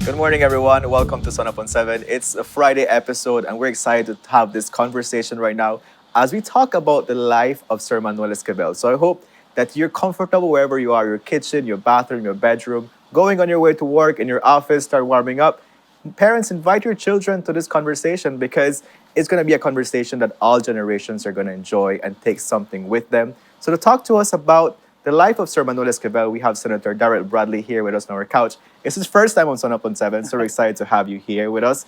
Good morning, everyone. Welcome to SunUp on 7. It's a Friday episode, and we're excited to have this conversation right now as we talk about the life of Sir Manuel Esquivel. So I hope that you're comfortable wherever you are, your kitchen, your bathroom, your bedroom, going on your way to work, in your office, start warming up. Parents, invite your children to this conversation because it's going to be a conversation that all generations are going to enjoy and take something with them. So, to talk to us about the life of Sir Manuel Esquivel, we have Senator Darrell Bradley here with us on our couch. It's his first time on Sun Up on 7, so we're excited to have you here with us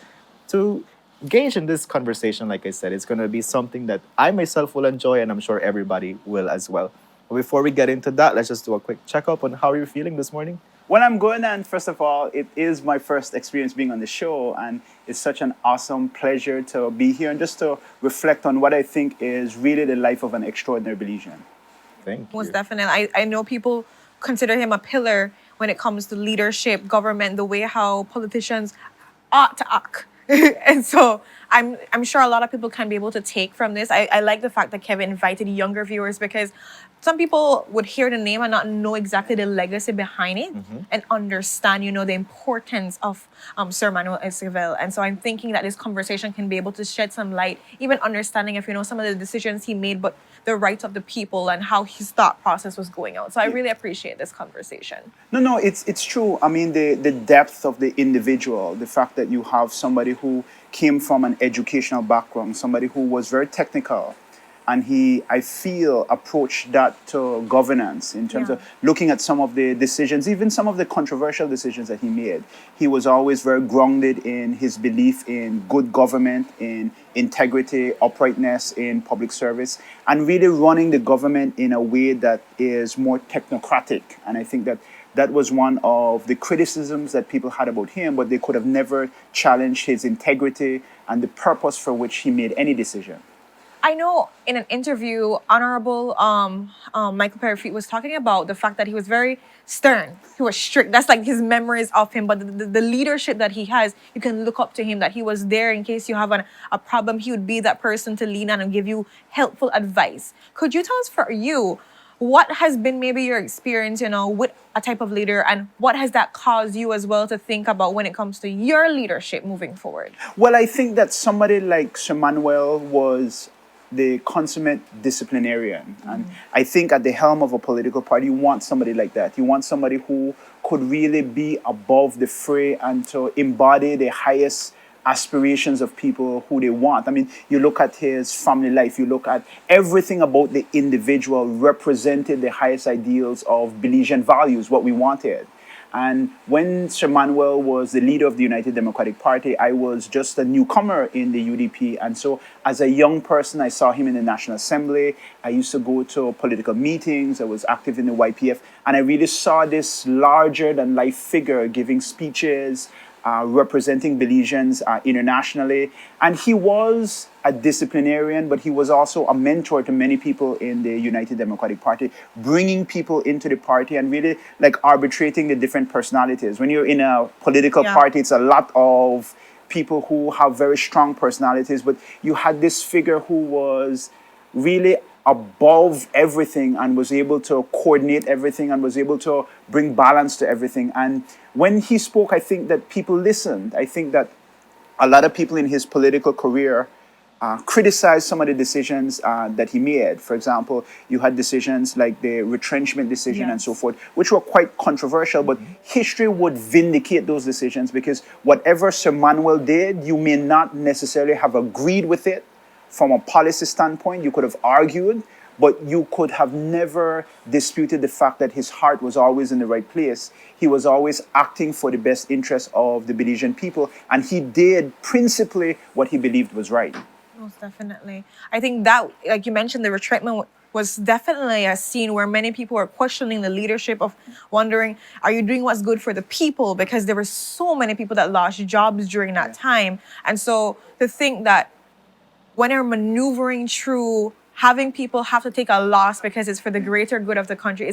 to engage in this conversation. Like I said, it's going to be something that I myself will enjoy, and I'm sure everybody will as well. But before we get into that, let's just do a quick checkup on how you're feeling this morning. Well, I'm good, and first of all, it is my first experience being on the show, and it's such an awesome pleasure to be here and just to reflect on what I think is really the life of an extraordinary Belizean. Thank Most you. definitely. I know people consider him a pillar when it comes to leadership, government, the way how politicians ought to act. And so I'm sure a lot of people can be able to take from this. I like the fact that Kevin invited younger viewers because some people would hear the name and not know exactly the legacy behind it and understand, the importance of Sir Manuel Esquivel. And so I'm thinking that this conversation can be able to shed some light, even understanding if, some of the decisions he made, but the rights of the people and how his thought process was going out. So I really appreciate this conversation. No, it's true. I mean, the depth of the individual, the fact that you have somebody who came from an educational background, somebody who was very technical, and he, I feel, approached that to governance in terms Yeah. of looking at some of the decisions, even some of the controversial decisions that he made. He was always very grounded in his belief in good government, in integrity, uprightness in public service, and really running the government in a way that is more technocratic. And I think that that was one of the criticisms that people had about him, but they could have never challenged his integrity and the purpose for which he made any decision. I know in an interview, Honorable Michael Perry was talking about the fact that he was very stern. He was strict. That's like his memories of him. But the leadership that he has, you can look up to him, that he was there in case you have a problem. He would be that person to lean on and give you helpful advice. Could you tell us for you, what has been maybe your experience, with a type of leader, and what has that caused you as well to think about when it comes to your leadership moving forward? Well, I think that somebody like Sir Manuel was the consummate disciplinarian. And I think at the helm of a political party, you want somebody like that. You want somebody who could really be above the fray and to embody the highest aspirations of people who they want. I mean, you look at his family life, you look at everything about the individual represented the highest ideals of Belizean values, what we wanted. And when Sir Manuel was the leader of the United Democratic Party, I was just a newcomer in the UDP. And so as a young person, I saw him in the National Assembly. I used to go to political meetings. I was active in the YPF. And I really saw this larger than life figure giving speeches, representing Belizeans internationally. And he was a disciplinarian, but he was also a mentor to many people in the United Democratic Party, bringing people into the party and really like arbitrating the different personalities. When you're in a political Yeah. party, it's a lot of people who have very strong personalities, but you had this figure who was really above everything and was able to coordinate everything and was able to bring balance to everything. And when he spoke, I think that people listened. I think that a lot of people in his political career criticized some of the decisions that he made. For example, you had decisions like the retrenchment decision and so Yes. forth, which were quite controversial, but history would vindicate those decisions because whatever Sir Manuel did, you may not necessarily have agreed with it from a policy standpoint. You could have argued, but you could have never disputed the fact that his heart was always in the right place. He was always acting for the best interest of the Belizean people, and he did principally what he believed was right. Most definitely. I think that, like you mentioned, the retreatment was definitely a scene where many people were questioning the leadership of wondering, are you doing what's good for the people? Because there were so many people that lost jobs during that time. And so to think that when you're maneuvering through having people have to take a loss because it's for the greater good of the country,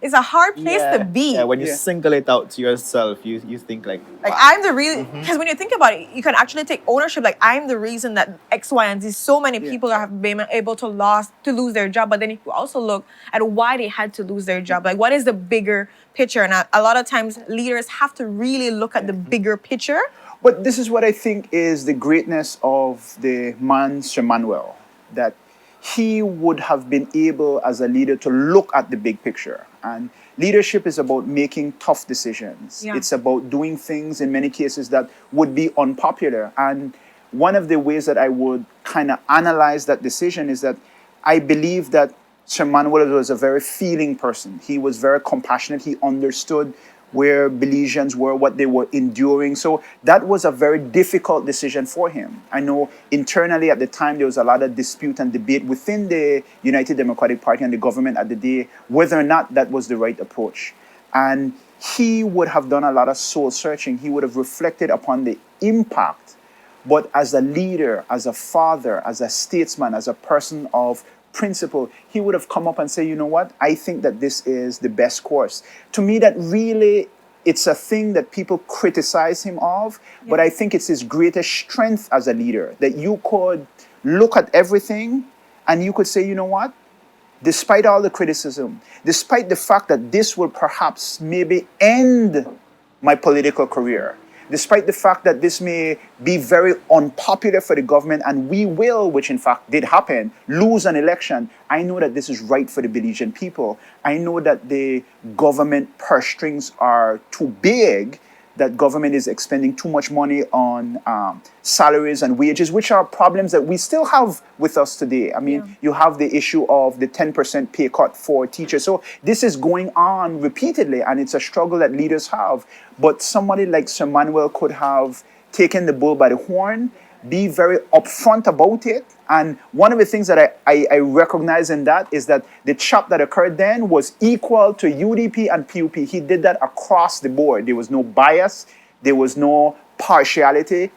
it's a hard place to be. Yeah, when you Yeah. single it out to yourself, you think like, Like wow. I'm the reason, because when you think about it, you can actually take ownership. Like I'm the reason that X, Y, and Z. So many Yeah. people have been able to lose their job. But then if you also look at why they had to lose their job, like what is the bigger picture? And a lot of times leaders have to really look at the bigger picture. But this is what I think is the greatness of the man, Sir Manuel, that he would have been able as a leader to look at the big picture. And leadership is about making tough decisions. Yeah. It's about doing things in many cases that would be unpopular. And one of the ways that I would kind of analyze that decision is that I believe that Sir Manuel was a very feeling person. He was very compassionate. He understood where Belizeans were, what they were enduring. So that was a very difficult decision for him. I know internally at the time there was a lot of dispute and debate within the United Democratic Party and the government at the day whether or not that was the right approach. And he would have done a lot of soul searching. He would have reflected upon the impact. But as a leader, as a father, as a statesman, as a person of principle, he would have come up and say, you know what, I think that this is the best course. To me, that really, it's a thing that people criticize him of, but I think it's his greatest strength as a leader, that you could look at everything and you could say, you know what, despite all the criticism, despite the fact that this will perhaps maybe end my political career, despite the fact that this may be very unpopular for the government and we will, which in fact did happen, lose an election, I know that this is right for the Belizean people. I know that the government purse strings are too big, that government is expending too much money on salaries and wages, which are problems that we still have with us today. I mean, you have the issue of the 10% pay cut for teachers. So this is going on repeatedly, and it's a struggle that leaders have. But somebody like Sir Manuel could have taken the bull by the horn, be very upfront about it. And one of the things that I recognize in that is that the chop that occurred then was equal to UDP and PUP. He did that across the board. There was no bias. There was no partiality.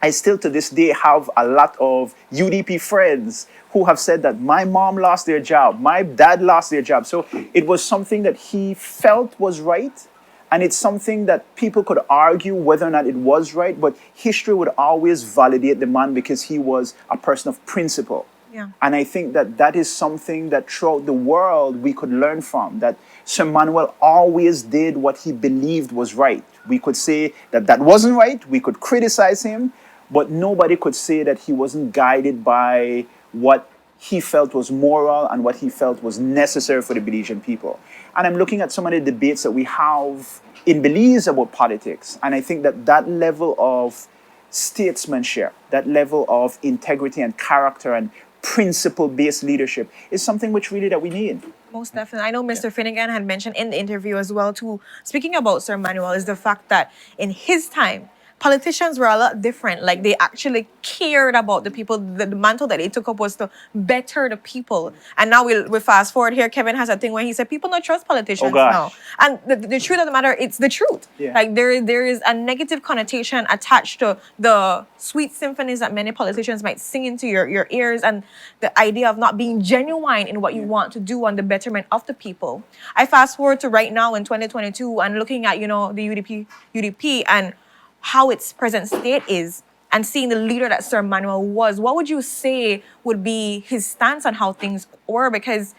I still to this day have a lot of UDP friends who have said that my mom lost their job, my dad lost their job. So it was something that he felt was right. And it's something that people could argue whether or not it was right, but history would always validate the man because he was a person of principle. Yeah. And I think that that is something that throughout the world we could learn from, that Sir Manuel always did what he believed was right. We could say that that wasn't right, we could criticize him, but nobody could say that he wasn't guided by what he felt was moral and what he felt was necessary for the Belizean people. And I'm looking at some of the debates that we have in Belize about politics, and I think that that level of statesmanship, that level of integrity and character and principle-based leadership is something which really that we need. Most definitely. I know Mr. Finnegan had mentioned in the interview as well, too, speaking about Sir Manuel, is the fact that in his time, politicians were a lot different. Like they actually cared about the people. The mantle that they took up was to better the people. And now we fast forward here. Kevin has a thing where he said people don't trust politicians now. And the truth of the matter, it's the truth. Yeah. Like there is a negative connotation attached to the sweet symphonies that many politicians might sing into your ears, and the idea of not being genuine in what you want to do on the betterment of the people. I fast forward to right now in 2022 and looking at, the UDP and how its present state is, and seeing the leader that Sir Manuel was, what would you say would be his stance on how things were? Because,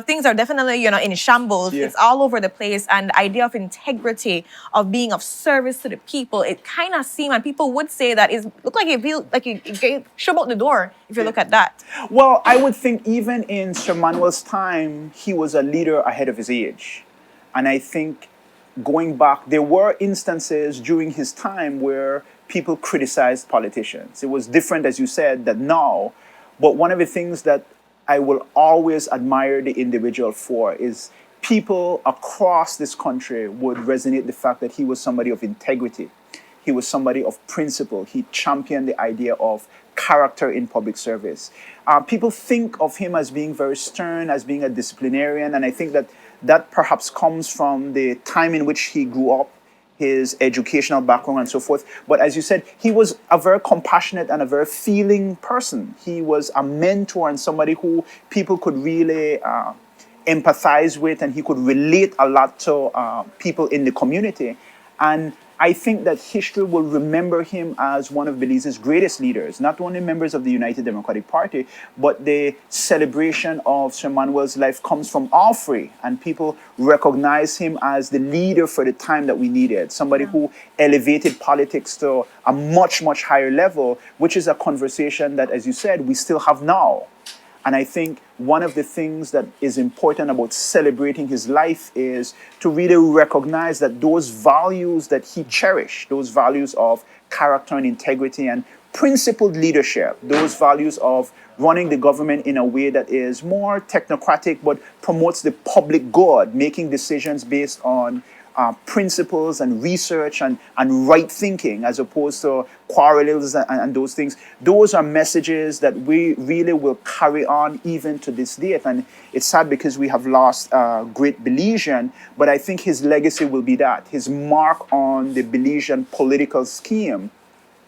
things are definitely, in shambles. Yeah. It's all over the place. And the idea of integrity, of being of service to the people, it kind of seemed, and people would say that it looked like it shoved out the door, if you look at that. Well, I would think even in Sir Manuel's time, he was a leader ahead of his age. And I think going back, there were instances during his time where people criticized politicians. It was different, as you said, than now. But one of the things that I will always admire the individual for is people across this country would resonate the fact that he was somebody of integrity. He was somebody of principle. He championed the idea of character in public service. People think of him as being very stern, as being a disciplinarian, and I think that perhaps comes from the time in which he grew up, his educational background and so forth. But as you said, he was a very compassionate and a very feeling person. He was a mentor and somebody who people could really empathize with, and he could relate a lot to people in the community. And I think that history will remember him as one of Belize's greatest leaders, not only members of the United Democratic Party, but the celebration of Sir Manuel's life comes from all three, and people recognize him as the leader for the time that we needed, somebody who elevated politics to a much, much higher level, which is a conversation that, as you said, we still have now. And I think one of the things that is important about celebrating his life is to really recognize that those values that he cherished, those values of character and integrity and principled leadership, those values of running the government in a way that is more technocratic but promotes the public good, making decisions based on principles and research and right thinking as opposed to quarrels and those things. Those are messages that we really will carry on even to this date. And it's sad because we have lost a great Belizean, but I think his legacy will be that. His mark on the Belizean political scheme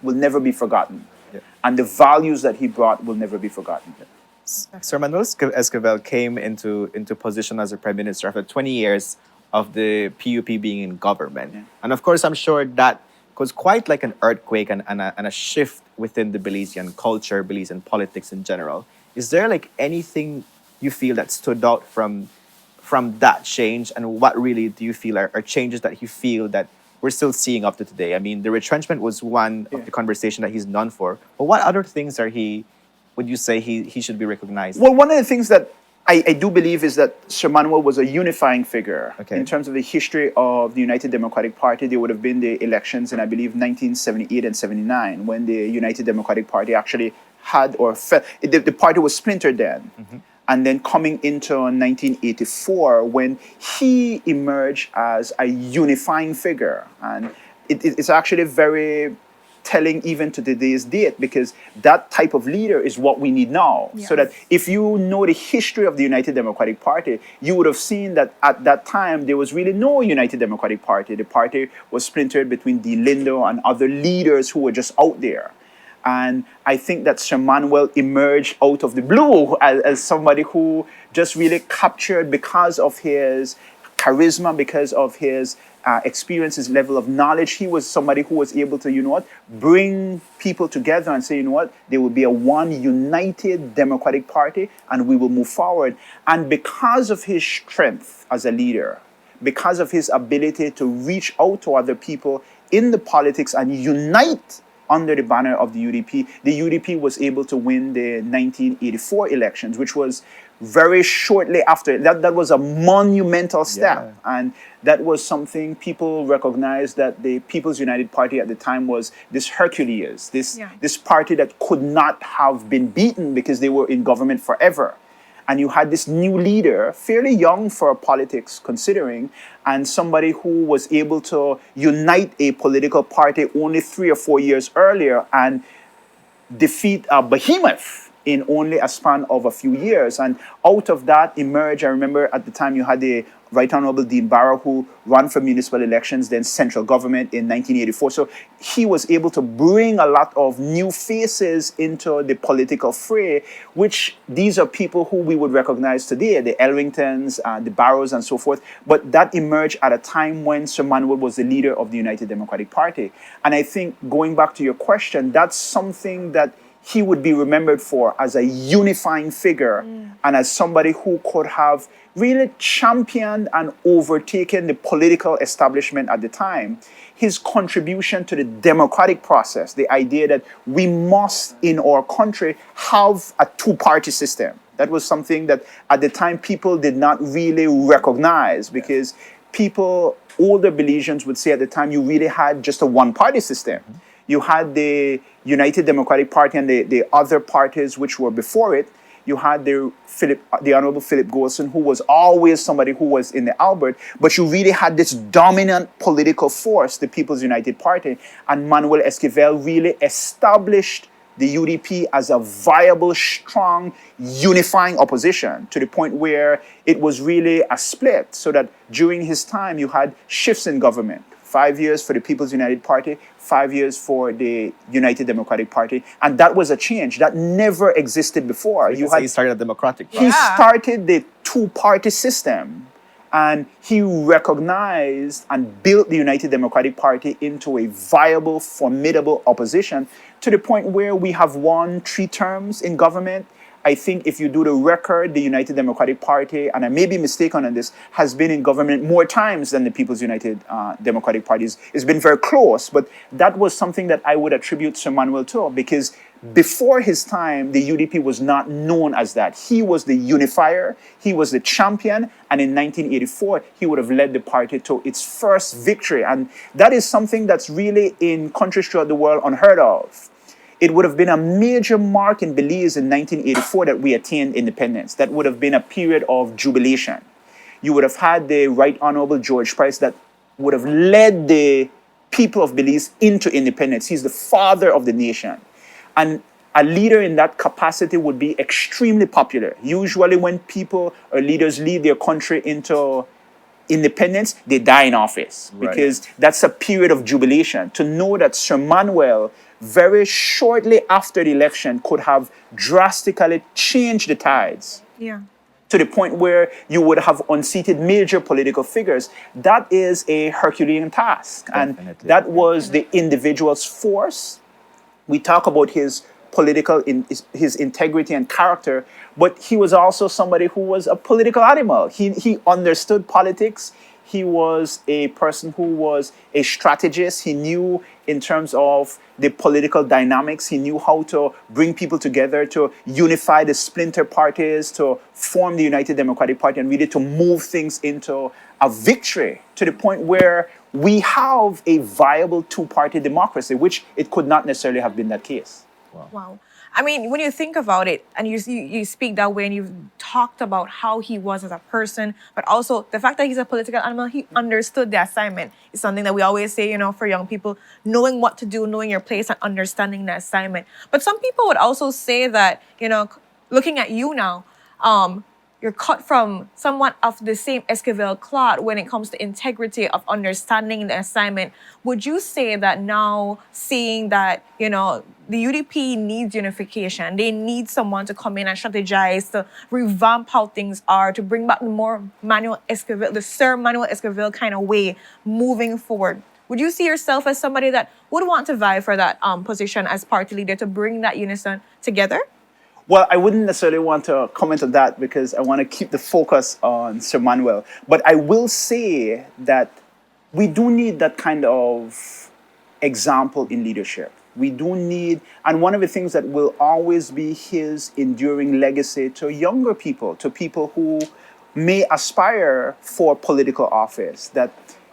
will never be forgotten. Yeah. And the values that he brought will never be forgotten. Sir Manuel Esquivel came into position as a prime minister after 20 years of the PUP being in government. Yeah. And of course, I'm sure that was quite like an earthquake and a shift within the Belizean culture, Belizean politics in general. Is there like anything you feel that stood out from that change? And what really do you feel are changes that you feel that we're still seeing up to today? I mean, the retrenchment was one of the conversation that he's known for. But what other things would you say he should be recognized? Well, one of the things that I do believe is that Sir Manuel was a unifying figure. Okay. In terms of the history of the United Democratic Party. There would have been the elections in, I believe, 1978 and 79, when the United Democratic Party actually had or fell. The party was splintered then. Mm-hmm. And then coming into 1984, when he emerged as a unifying figure. And it's actually very telling even to today's date, because that type of leader is what we need now. Yes. So that if you know the history of the United Democratic Party, you would have seen that at that time there was really no United Democratic Party. The party was splintered between D. Lindo and other leaders who were just out there. And I think that Sir Manuel emerged out of the blue as somebody who just really captured, because of his charisma, because of his experience, his level of knowledge. He was somebody who was able to, bring people together and say, there will be a one united Democratic Party and we will move forward. And because of his strength as a leader, because of his ability to reach out to other people in the politics and unite under the banner of the UDP was able to win the 1984 elections, which was very shortly after. That was a monumental step. Yeah. And that was something people recognized, that the People's United Party at the time was this Hercules, this party that could not have been beaten because they were in government forever. And you had this new leader, fairly young for politics considering, and somebody who was able to unite a political party only 3 or 4 years earlier and defeat a behemoth in only a span of a few years. And out of that emerged, I remember at the time you had the Right Honorable Dean Barrow, who ran for municipal elections, then central government in 1984. So he was able to bring a lot of new faces into the political fray, which these are people who we would recognize today, the Elringtons, the Barrows, and so forth. But that emerged at a time when Sir Manuel was the leader of the United Democratic Party. And I think, going back to your question, that's something that he would be remembered for, as a unifying figure and as somebody who could have really championed and overtaken the political establishment at the time. His contribution to the democratic process, the idea that we must in our country have a two-party system. That was something that at the time people did not really recognize, because people, older Belizeans would say at the time, you really had just a one-party system. You had the United Democratic Party and the other parties which were before it. You had the Honorable Philip Golson, who was always somebody who was in the Albert, but you really had this dominant political force, the People's United Party, and Manuel Esquivel really established the UDP as a viable, strong, unifying opposition, to the point where it was really a split, so that during his time you had shifts in government. 5 years for the People's United Party, 5 years for the United Democratic Party. And that was a change that never existed before. He started a democratic He process. started the two-party system. And he recognized and built the United Democratic Party into a viable, formidable opposition to the point where we have won 3 terms in government. I think if you do the record, the United Democratic Party, and I may be mistaken on this, has been in government more times than the People's United Democratic Party. It's been very close, but that was something that I would attribute Sir Manuel to, because before his time, the UDP was not known as that. He was the unifier, he was the champion, and in 1984, he would have led the party to its first victory. And that is something that's really in countries throughout the world unheard of. It would have been a major mark in Belize in 1984 that we attained independence. That would have been a period of jubilation. You would have had the Right Honorable George Price that would have led the people of Belize into independence. He's the father of the nation. And a leader in that capacity would be extremely popular. Usually when people or leaders lead their country into independence, they die in office, because that's a period of jubilation. To know that Sir Manuel, very shortly after the election, could have drastically changed the tides Yeah. to the point where you would have unseated major political figures, that is a Herculean task. Definitely. And that was the individual's force. We talk about his his integrity and character, but he was also somebody who was a political animal. He understood politics. He was a person who was a strategist. He knew in terms of the political dynamics. He knew how to bring people together, to unify the splinter parties, to form the United Democratic Party, and really to move things into a victory, to the point where we have a viable two-party democracy, which it could not necessarily have been that case. Wow. I mean, when you think about it, and you speak that way, and you've talked about how he was as a person, but also the fact that he's a political animal, he understood the assignment. It's something that we always say, for young people, knowing what to do, knowing your place, and understanding the assignment. But some people would also say that, looking at you now, you're cut from somewhat of the same Esquivel cloth when it comes to integrity of understanding the assignment. Would you say that now, seeing that, the UDP needs unification, they need someone to come in and strategize, to revamp how things are, to bring back the more Manuel Esquivel, the Sir Manuel Esquivel kind of way moving forward? Would you see yourself as somebody that would want to vie for that position as party leader, to bring that unison together? Well, I wouldn't necessarily want to comment on that, because I want to keep the focus on Sir Manuel. But I will say that we do need that kind of example in leadership. We do need, and one of the things that will always be his enduring legacy to younger people, to people who may aspire for political office, that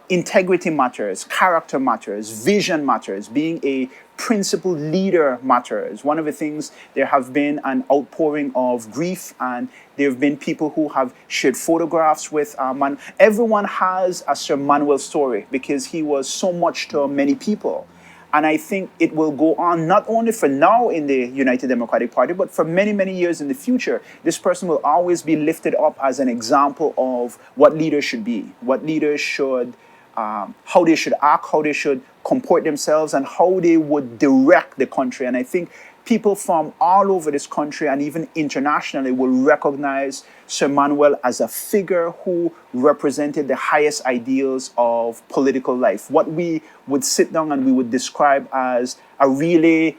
integrity matters, character matters, vision matters, being a principled leader matters. One of the things, there have been an outpouring of grief, and there have been people who have shared photographs with Manuel. Everyone has a Sir Manuel story, because he was so much to many people. And I think it will go on not only for now in the United Democratic Party, but for many, many years in the future. This person will always be lifted up as an example of what leaders should be, what leaders should, how they should act, how they should comport themselves, and how they would direct the country. And I think people from all over this country, and even internationally, will recognize Sir Manuel as a figure who represented the highest ideals of political life. What we would sit down and we would describe as a really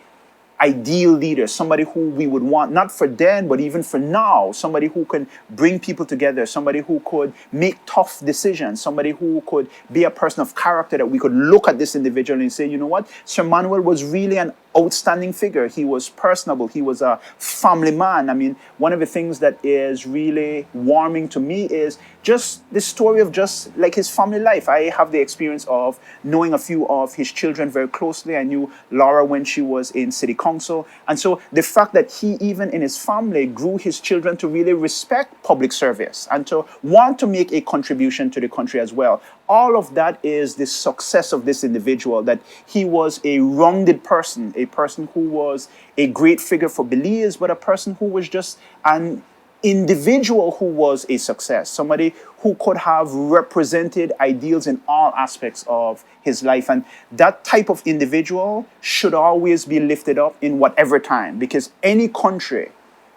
ideal leader, somebody who we would want, not for then, but even for now, somebody who can bring people together, somebody who could make tough decisions, somebody who could be a person of character, that we could look at this individual and say, you know what, Sir Manuel was really an outstanding figure. He was personable. He was a family man. I mean, one of the things that is really warming to me is just the story of just like his family life. I have the experience of knowing a few of his children very closely. I knew Laura when she was in city council. And so the fact that he, even in his family, grew his children to really respect public service and to want to make a contribution to the country as well. All of that is the success of this individual, that he was a rounded person, a person who was a great figure for Belize, but a person who was just an individual who was a success, somebody who could have represented ideals in all aspects of his life. And that type of individual should always be lifted up in whatever time, because any country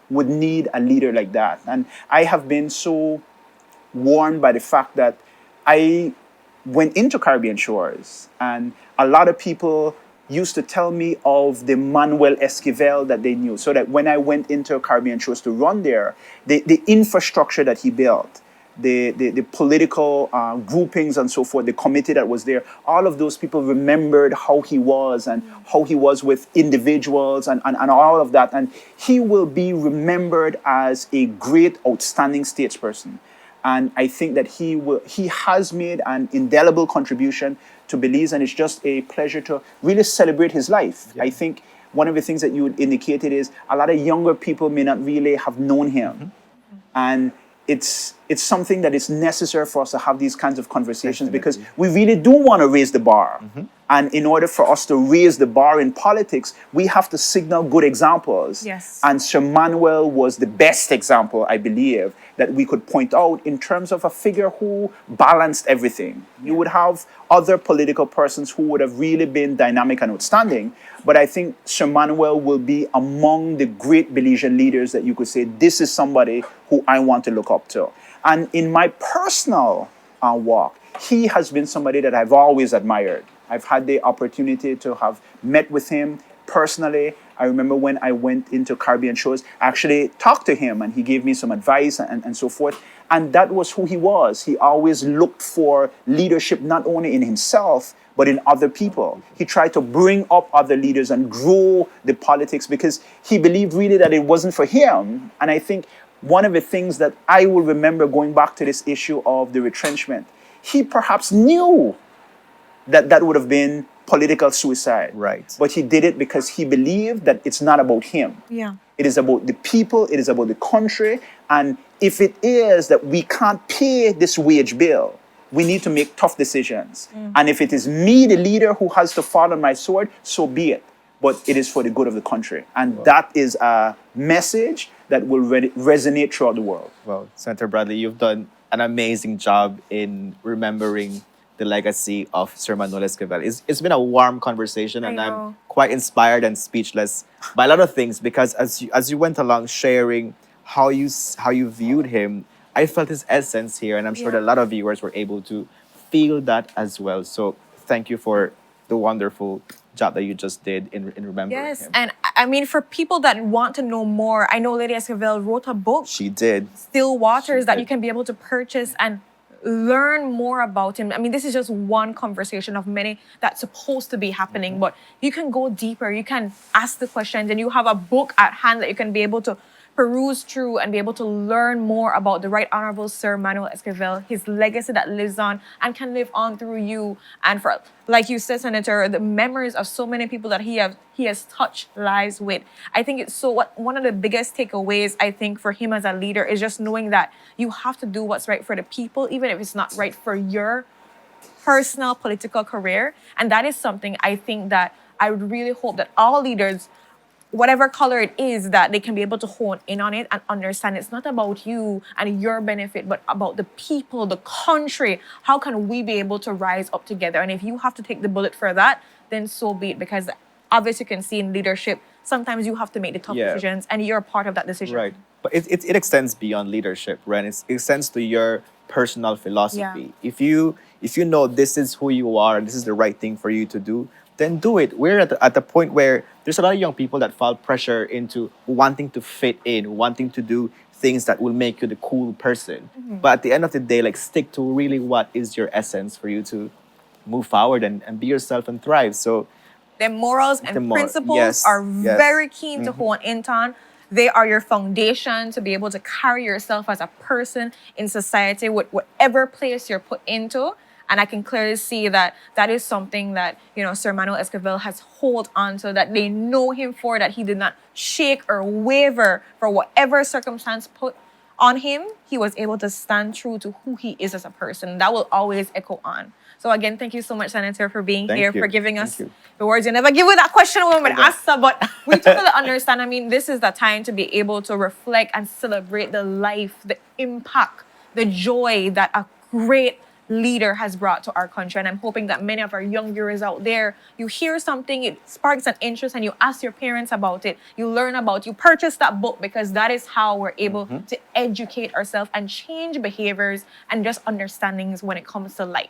would need a leader like that. And I have been so warmed by the fact that I went into Caribbean shores, and a lot of people used to tell me of the Manuel Esquivel that they knew. So that when I went into Caribbean shores to run there, the infrastructure that he built, the political groupings and so forth, the committee that was there, all of those people remembered how he was and how he was with individuals and all of that. And he will be remembered as a great, outstanding statesperson. And I think that he has made an indelible contribution to Belize, and it's just a pleasure to really celebrate his life. I think one of the things that you indicated is a lot of younger people may not really have known him. And it's something that is necessary for us to have these kinds of conversations, because we really do want to raise the bar. And in order for us to raise the bar in politics, we have to signal good examples. Yes. And Sir Manuel was the best example, I believe, that we could point out in terms of a figure who balanced everything. You would have other political persons who would have really been dynamic and outstanding, but I think Sir Manuel will be among the great Belizean leaders that you could say, this is somebody who I want to look up to. And in my personal walk, he has been somebody that I've always admired. I've had the opportunity to have met with him personally. I remember when I went into Caribbean shows, I actually talked to him and he gave me some advice and so forth. And that was who he was. He always looked for leadership, not only in himself, but in other people. He tried to bring up other leaders and grow the politics, because he believed really that it wasn't for him. And I think one of the things that I will remember, going back to this issue of the retrenchment, he perhaps knew that that would have been political suicide. Right. But he did it because he believed that it's not about him. Yeah. It is about the people, it is about the country. And if it is that we can't pay this wage bill, we need to make tough decisions. And if it is me, the leader, who has to fall on my sword, so be it. But it is for the good of the country. And that is a message that will resonate throughout the world. Well, Senator Bradley, you've done an amazing job in remembering the legacy of Sir Manuel Esquivel. It's been a warm conversation, and I'm quite inspired and speechless by a lot of things, because as you went along sharing how you viewed him, I felt his essence here, and I'm sure that a lot of viewers were able to feel that as well. So thank you for the wonderful job that you just did in remembering him. And I mean, for people that want to know more, I know Lady Esquivel wrote a book, She did. Still Waters, that did. you can be able to purchase and learn more about him. I mean, this is just one conversation of many that's supposed to be happening, but you can go deeper. You can ask the questions, and you have a book at hand that you can be able to peruse through and be able to learn more about the Right Honorable Sir Manuel Esquivel, his legacy that lives on and can live on through you. And for, like you said, Senator, the memories of so many people that he has touched lives with. I think it's one of the biggest takeaways, I think, for him as a leader is just knowing that you have to do what's right for the people, even if it's not right for your personal political career. And that is something I think that I would really hope that all leaders, whatever color it is, that they can be able to hone in on it and understand it's not about you and your benefit, but about the people, the country. How can we be able to rise up together? And if you have to take the bullet for that, then so be it. Because obviously you can see in leadership, sometimes you have to make the tough decisions, and you're a part of that decision. Right. But it extends beyond leadership, right? It extends to your personal philosophy. Yeah. If you know this is who you are, this is the right thing for you to do, then do it. We're at the point where there's a lot of young people that fall pressure into wanting to fit in, wanting to do things that will make you the cool person. But at the end of the day, like, stick to really what is your essence for you to move forward and be yourself and thrive. So Their morals and principles are very keen to hone in on. They are your foundation to be able to carry yourself as a person in society with whatever place you're put into. And I can clearly see that that is something that, Sir Manuel Esquivel has hold on to, that they know him for, that he did not shake or waver for whatever circumstance put on him. He was able to stand true to who he is as a person. That will always echo on. So again, thank you so much, Senator, for being here, for giving us the words. You never give me that question when we asked her, but we totally understand. I mean, this is the time to be able to reflect and celebrate the life, the impact, the joy that a great leader has brought to our country. And I'm hoping that many of our young viewers out there, you hear something, it sparks an interest, and you ask your parents about it, you learn about, you purchase that book, because that is how we're able to educate ourselves and change behaviors and just understandings when it comes to life.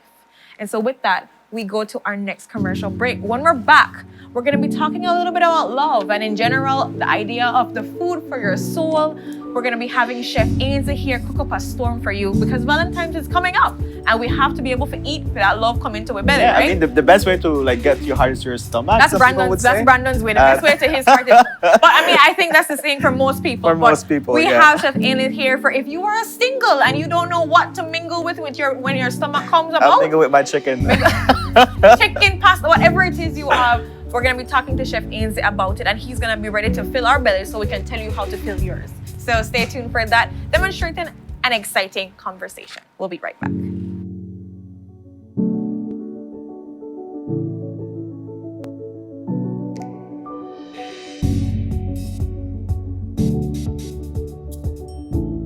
And so with that, we go to our next commercial break. When we're back, we're going to be talking a little bit about love and in general, the idea of the food for your soul. We're going to be having Chef Ainsley here cook up a storm for you, because Valentine's is coming up and we have to be able to eat for that love come into our belly, Yeah, right? I mean, the best way to like get your heart to your stomach. That's some people would Brandon's. say. That's Brandon's way. The best way to his heart is. But I mean, I think that's the same for most people. For most people, we yeah. have Chef Ainsley here for if you are single and you don't know what to mingle with your when your stomach comes I'm about. thinking with my chicken. Chicken, pasta, whatever it is you have. We're gonna be talking to Chef Ainsley about it, and he's gonna be ready to fill our bellies so we can tell you how to fill yours. So stay tuned for that demonstrating an exciting conversation. We'll be right back.